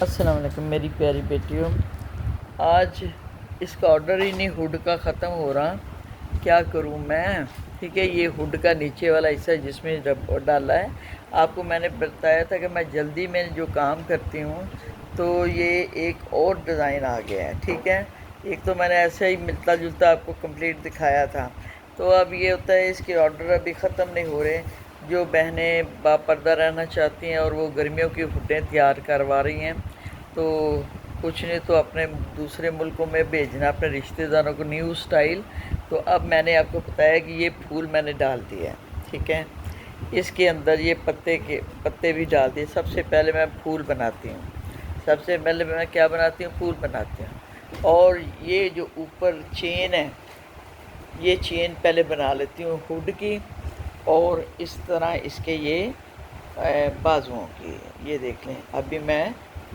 السلام علیکم میری پیاری بیٹیوں، آج اس کا آرڈر ہی نہیں ہوڈ کا ختم ہو رہا، کیا کروں میں؟ ٹھیک ہے، یہ ہوڈ کا نیچے والا حصہ جس میں ڈالا ہے، آپ کو میں نے بتایا تھا کہ میں جلدی میں جو کام کرتی ہوں تو یہ ایک اور ڈیزائن آ گیا ہے۔ ٹھیک ہے، ایک تو میں نے ایسے ہی ملتا جلتا آپ کو کمپلیٹ دکھایا تھا، تو اب یہ ہوتا ہے اس کے آرڈر ابھی ختم نہیں ہو رہے۔ جو بہنیں باپردہ رہنا چاہتی ہیں اور وہ گرمیوں کی ہوڈیں تیار کروا رہی ہیں، تو کچھ نے تو اپنے دوسرے ملکوں میں بھیجنا اپنے رشتہ داروں کو نیو سٹائل۔ تو اب میں نے آپ کو بتایا کہ یہ پھول میں نے ڈال دیا ہے۔ ٹھیک ہے، اس کے اندر یہ پتے بھی ڈال دیے۔ سب سے پہلے میں پھول بناتی ہوں، سب سے پہلے میں کیا بناتی ہوں؟ پھول بناتی ہوں۔ اور یہ جو اوپر چین ہے، یہ چین پہلے بنا لیتی ہوں ہوڈ کی، اور اس طرح اس کے یہ بازوؤں کی، یہ دیکھ لیں ابھی میں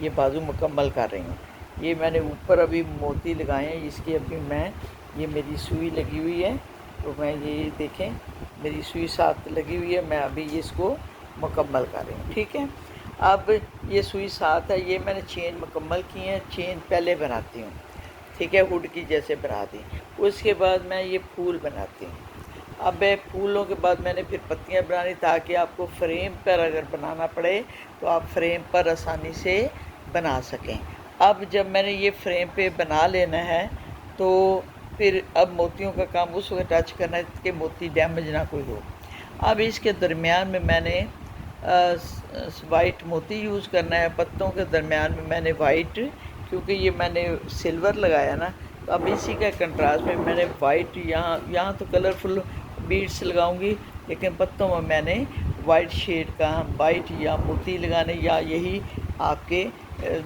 یہ بازو مکمل کر رہی ہوں۔ یہ میں نے اوپر ابھی موتی لگائے ہیں، اس کی ابھی میں یہ میری سوئی لگی ہوئی ہے، تو میں یہ دیکھیں میری سوئی ساتھ لگی ہوئی ہے، میں ابھی اس کو مکمل کر رہی ہوں۔ ٹھیک ہے، اب یہ سوئی ساتھ ہے، یہ میں نے چین مکمل کی ہیں، چین پہلے بناتی ہوں۔ ٹھیک ہے، ہوڈ کی جیسے بنا دی، اس کے بعد میں یہ پھول بناتی ہوں۔ اب پھولوں کے بعد میں نے پھر پتیاں بنانی، تاکہ آپ کو فریم پر اگر بنانا پڑے تو آپ فریم پر آسانی سے بنا سکیں۔ اب جب میں نے یہ فریم پہ بنا لینا ہے، تو پھر اب موتیوں کا کام اس وقت ٹچ کرنا ہے کہ موتی ڈیمیج نہ کوئی ہو۔ اب اس کے درمیان میں نے وائٹ موتی یوز کرنا ہے، پتوں کے درمیان میں نے وائٹ، کیونکہ یہ میں نے سلور لگایا نا، تو اب اسی کا کنٹراسٹ میں نے وائٹ یہاں تو کلرفل بیڈس لگاؤں گی، لیکن پتوں میں نے وائٹ شیڈ کا وائٹ یا موتی لگانے، یا یہی آپ کے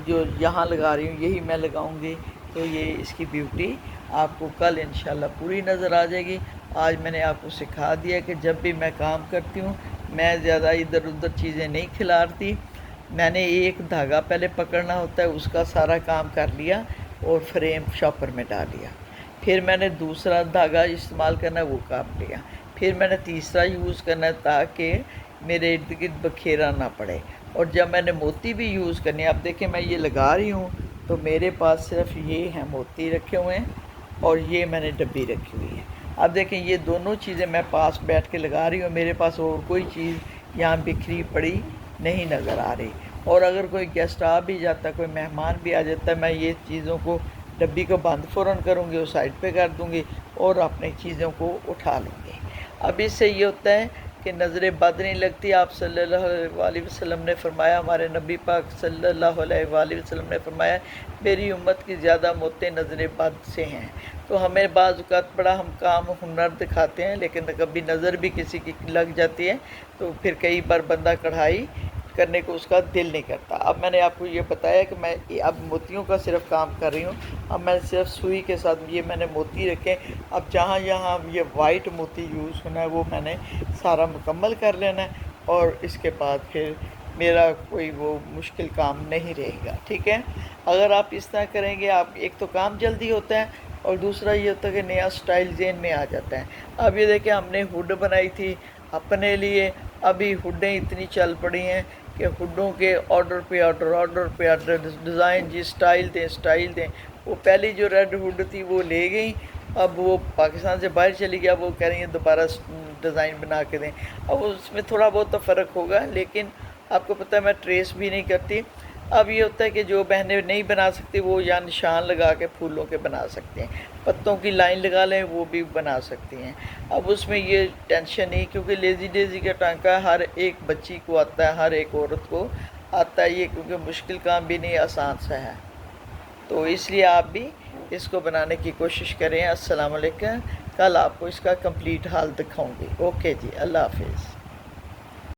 جو یہاں لگا رہی ہوں یہی میں لگاؤں گی، تو یہ اس کی بیوٹی آپ کو کل انشاءاللہ پوری نظر آ جائے گی۔ آج میں نے آپ کو سکھا دیا کہ جب بھی میں کام کرتی ہوں میں زیادہ ادھر ادھر چیزیں نہیں کھلارتی، میں نے ایک دھاگا پہلے پکڑنا ہوتا ہے، اس کا سارا کام کر لیا اور فریم شاپر میں ڈال لیا، پھر میں نے دوسرا دھاگا استعمال کرنا ہے، وہ کام لیا، پھر میں نے تیسرا یوز کرنا ہے تاکہ میرے ارد گرد بکھیرا نہ پڑے۔ اور جب میں نے موتی بھی یوز کرنی ہے، اب دیکھیں میں یہ لگا رہی ہوں تو میرے پاس صرف یہ ہیں موتی رکھے ہوئے ہیں، اور یہ میں نے ڈبی رکھی ہوئی ہے۔ اب دیکھیں یہ دونوں چیزیں میں پاس بیٹھ کے لگا رہی ہوں، میرے پاس اور کوئی چیز یہاں بکھری پڑی نہیں نظر آ رہی۔ اور اگر کوئی گیسٹ آ بھی جاتا ہے، کوئی مہمان بھی آ جاتا ہے، میں یہ چیزوں کو ڈبی کو بند فوراً کروں گی اور سائڈ پہ کر دوں گی اور اپنی چیزوں کو اٹھا لوں گی۔ اب اس سے یہ ہوتا ہے کہ نظریں بد نہیں لگتی۔ آپ صلی اللہ علیہ وسلم نے فرمایا، ہمارے نبی پاک صلی اللہ علیہ وسلم نے فرمایا، میری امت کی زیادہ موتیں نظر بد سے ہیں۔ تو ہمیں بعض اوقات بڑا ہم کام ہنر دکھاتے ہیں، لیکن کبھی نظر بھی کسی کی لگ جاتی ہے، تو پھر کئی بار بندہ کڑھائی کرنے کو اس کا دل نہیں کرتا۔ اب میں نے آپ کو یہ بتایا کہ میں اب موتیوں کا صرف کام کر رہی ہوں، اب میں صرف سوئی کے ساتھ یہ میں نے موتی رکھے، اب جہاں یہاں یہ وائٹ موتی یوز ہونا ہے وہ میں نے سارا مکمل کر لینا ہے، اور اس کے بعد پھر میرا کوئی وہ مشکل کام نہیں رہے گا۔ ٹھیک ہے، اگر آپ اس طرح کریں گے، آپ ایک تو کام جلدی ہوتا ہے، اور دوسرا یہ ہوتا ہے کہ نیا سٹائل ذہن میں آ جاتا ہے۔ اب یہ دیکھیں ہم نے ہوڈ بنائی تھی اپنے لیے، ابھی ہوڈیں اتنی چل پڑی ہیں کہ ہوڈوں کے آرڈر پہ آرڈر، ڈیزائن جی سٹائل دیں۔ وہ پہلی جو ریڈ ہوڈ تھی وہ لے گئیں، اب وہ پاکستان سے باہر چلی گیا، وہ کہہ رہی ہیں دوبارہ ڈیزائن بنا کے دیں۔ اب اس میں تھوڑا بہت تو فرق ہوگا، لیکن آپ کو پتہ ہے میں ٹریس بھی نہیں کرتی۔ اب یہ ہوتا ہے کہ جو بہنیں نہیں بنا سکتی وہ یا نشان لگا کے پھولوں کے بنا سکتے ہیں، پتوں کی لائن لگا لیں وہ بھی بنا سکتی ہیں۔ اب اس میں یہ ٹینشن نہیں، کیونکہ لیزی ڈیزی کا ٹانکا ہر ایک بچی کو آتا ہے، ہر ایک عورت کو آتا ہے یہ، کیونکہ مشکل کام بھی نہیں، آسان سا ہے، تو اس لیے آپ بھی اس کو بنانے کی کوشش کریں۔ السلام علیکم، کل آپ کو اس کا کمپلیٹ حال دکھاؤں گی۔ اوکے جی، اللہ حافظ۔